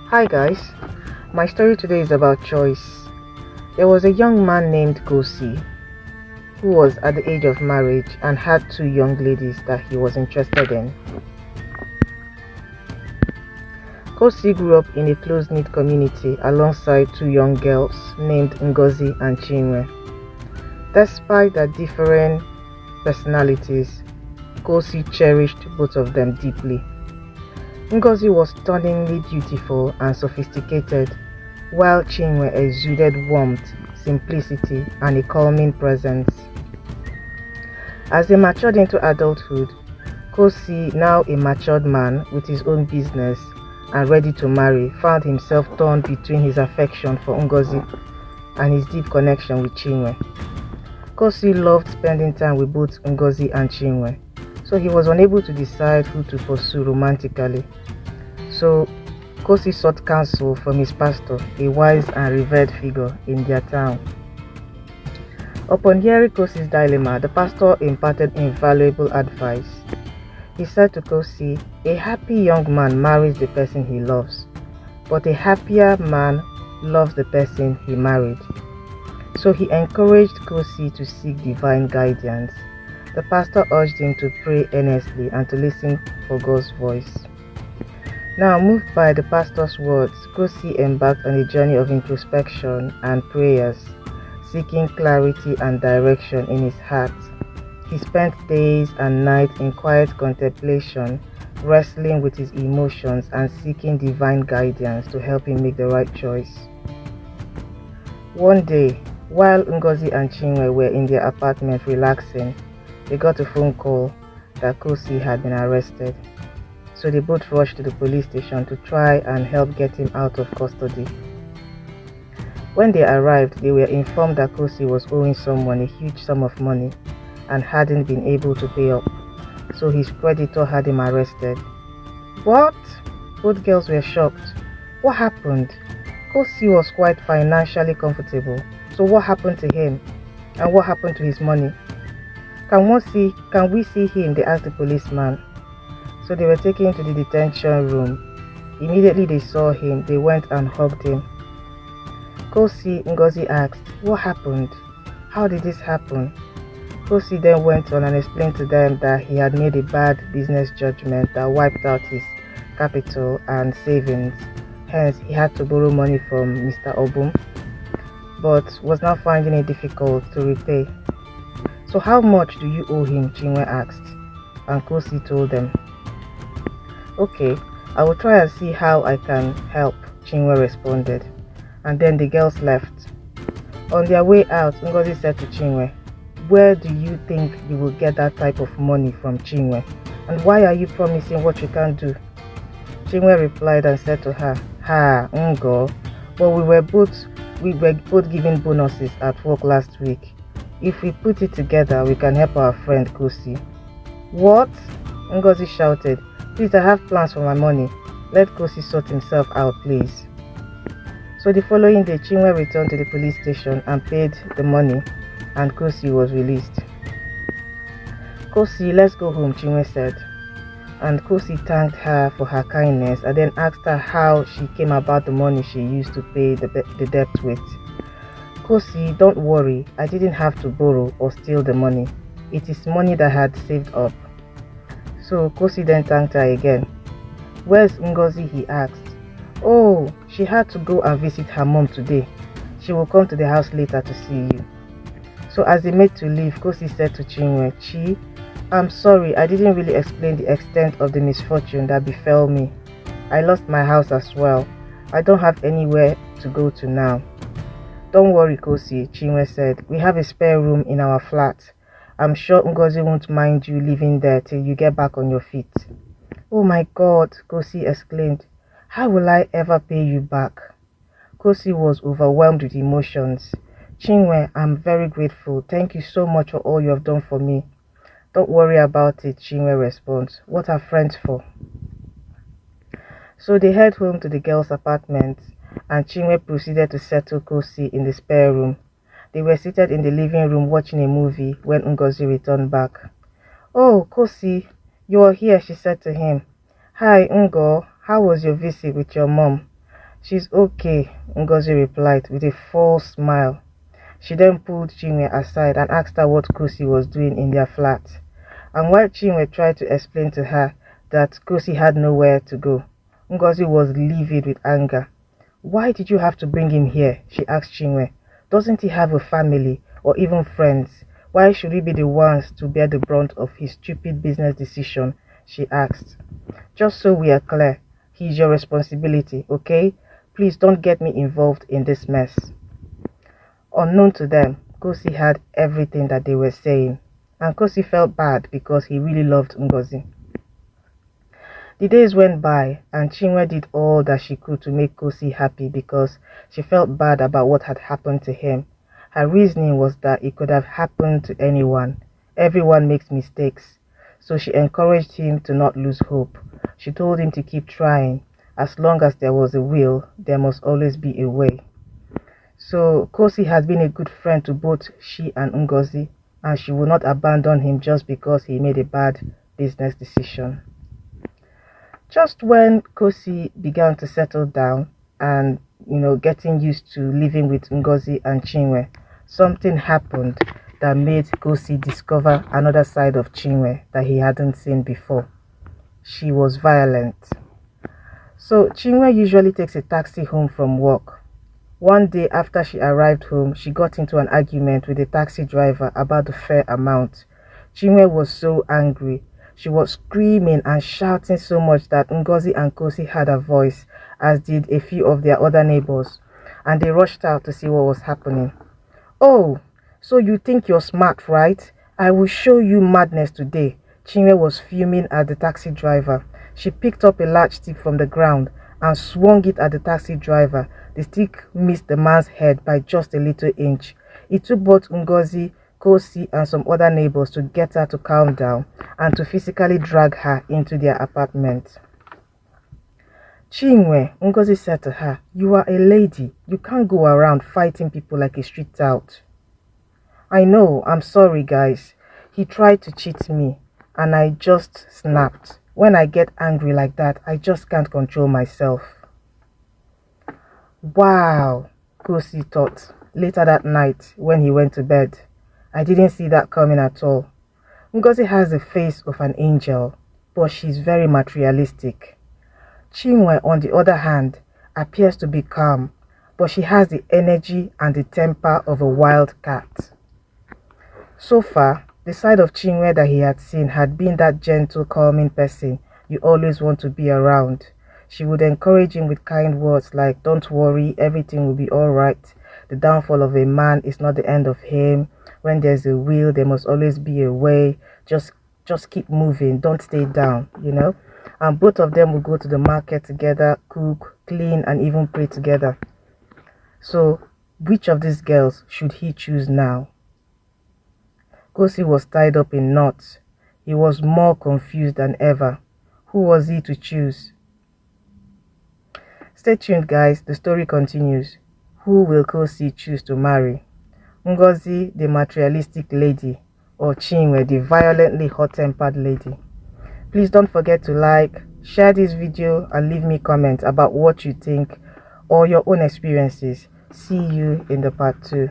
Hi guys, my story today is about choice. There was a young man named Kosi who was at the age of marriage and had two young ladies that he was interested in. Kosi grew up in a close-knit community alongside two young girls named Ngozi and Chinwe. Despite their differing personalities, Kosi cherished both of them deeply. Ngozi was stunningly beautiful and sophisticated, while Chinwe exuded warmth, simplicity, and a calming presence. As they matured into adulthood, Kosi, now a matured man with his own business and ready to marry, found himself torn between his affection for Ngozi and his deep connection with Chinwe. Kosi loved spending time with both Ngozi and Chinwe, so he was unable to decide who to pursue romantically. So Kosi sought counsel from his pastor, a wise and revered figure in their town. Upon hearing Kosi's dilemma, the pastor imparted invaluable advice. He said to Kosi, "A happy young man marries the person he loves, but a happier man loves the person he married." So he encouraged Kosi to seek divine guidance. The pastor urged him to pray earnestly and to listen for God's voice. Now, moved by the pastor's words, Kosi embarked on a journey of introspection and prayers, seeking clarity and direction in his heart. He spent days and nights in quiet contemplation, wrestling with his emotions and seeking divine guidance to help him make the right choice. One day, while Ngozi and Chinwe were in their apartment relaxing, they got a phone call that Kosi had been arrested. So they both rushed to the police station to try and help get him out of custody. When they arrived, they were informed that Kosi was owing someone a huge sum of money and hadn't been able to pay up, so his creditor had him arrested. What? Both girls were shocked. What happened? Kosi was quite financially comfortable, so what happened to him? And what happened to his money? Can we see him? They asked the policeman. So they were taken to the detention room. Immediately they saw him, they went and hugged him. Kosi, Ngozi asked, "What happened? How did this happen?" Kosi then went on and explained to them that he had made a bad business judgment that wiped out his capital and savings. Hence, he had to borrow money from Mr. Obum, but was now finding it difficult to repay. "So how much do you owe him?" Chinwe asked, and Kosi told them. "Okay, I will try and see how I can help," Chinwe responded, and then the girls left. On their way out, Ngozi said to Chinwe, "Where do you think you will get that type of money from, Chinwe? And why are you promising what you can't do?" Chinwe replied and said to her, "Ha, Ngo, but we were both given bonuses at work last week. If we put it together, we can help our friend Kosi." "What?" Ngozi shouted. "Please, I have plans for my money. Let Kosi sort himself out, please." So the following day, Chinwe returned to the police station and paid the money, and Kosi was released. "Kosi, let's go home," Chinwe said. And Kosi thanked her for her kindness and then asked her how she came about the money she used to pay the debt with. "Kosi, don't worry, I didn't have to borrow or steal the money. It is money that I had saved up." So Kosi then thanked her again. "Where's Ngozi?" he asked. "Oh, she had to go and visit her mom today. She will come to the house later to see you." So as they made to leave, Kosi said to Chinwe, "Chi, I'm sorry, I didn't really explain the extent of the misfortune that befell me. I lost my house as well. I don't have anywhere to go to now." "Don't worry, Kosi," Chinwe said. "We have a spare room in our flat. I'm sure Ngozi won't mind you living there till you get back on your feet." "Oh my God," Kosi exclaimed. "How will I ever pay you back?" Kosi was overwhelmed with emotions. "Chinwe, I'm very grateful. Thank you so much for all you have done for me." "Don't worry about it," Chinwe responds. "What are friends for?" So they head home to the girls' apartment, and Chinwe proceeded to settle Kosi in the spare room. They were seated in the living room watching a movie when Ngozi returned back. "Oh, Kosi, you are here," she said to him. "Hi, Ngo. How was your visit with your mom?" She's okay, Ngozi replied with a false smile. She then pulled Chinwe aside and asked her what Kosi was doing in their flat. And while Chinwe tried to explain to her that Kosi had nowhere to go, Ngozi was livid with anger. "Why did you have to bring him here?" she asked Chinwe. "Doesn't he have a family or even friends? Why should we be the ones to bear the brunt of his stupid business decision?" she asked. "Just so we are clear, he's your responsibility, okay? Please don't get me involved in this mess." Unknown to them, Kosi heard everything that they were saying, and Kosi felt bad because he really loved Ngozi. The days went by, and Chinwe did all that she could to make Kosi happy because she felt bad about what had happened to him. Her reasoning was that it could have happened to anyone. Everyone makes mistakes. So she encouraged him to not lose hope. She told him to keep trying. As long as there was a will, there must always be a way. So Kosi has been a good friend to both she and Ngozi, and she will not abandon him just because he made a bad business decision. Just when Kosi began to settle down and, getting used to living with Ngozi and Chinwe, something happened that made Kosi discover another side of Chinwe that he hadn't seen before. She was violent. So Chinwe usually takes a taxi home from work. One day after she arrived home, she got into an argument with the taxi driver about the fare amount. Chinwe was so angry. She was screaming and shouting so much that Ngozi and Kosi heard her voice, as did a few of their other neighbors, and they rushed out to see what was happening. "Oh, so you think you're smart, right? I will show you madness today." Chinwe was fuming at the taxi driver. She picked up a large stick from the ground and swung it at the taxi driver. The stick missed the man's head by just a little inch. It took both Ngozi, Kosi and some other neighbors to get her to calm down and to physically drag her into their apartment. "Chinwe," Ngozi said to her, "you are a lady. You can't go around fighting people like a street tout." "I know, I'm sorry guys. He tried to cheat me and I just snapped. When I get angry like that, I just can't control myself." Wow, Kosi thought later that night when he went to bed. "I didn't see that coming at all. Ngozi has the face of an angel, but she's very materialistic. Chinwe, on the other hand, appears to be calm, but she has the energy and the temper of a wild cat." So far, the side of Chinwe that he had seen had been that gentle, calming person you always want to be around. She would encourage him with kind words like, "Don't worry, everything will be alright. The downfall of a man is not the end of him. When there's a will, there must always be a way. Just keep moving. Don't stay down, And both of them will go to the market together, cook, clean, and even pray together. So, which of these girls should he choose now? Kosi was tied up in knots. He was more confused than ever. Who was he to choose? Stay tuned, guys. The story continues. Who will Kosi choose to marry? Ngozi, the materialistic lady, or Chinwe, the violently hot-tempered lady? Please don't forget to like, share this video, and leave me comments about what you think or your own experiences. See you in the part 2.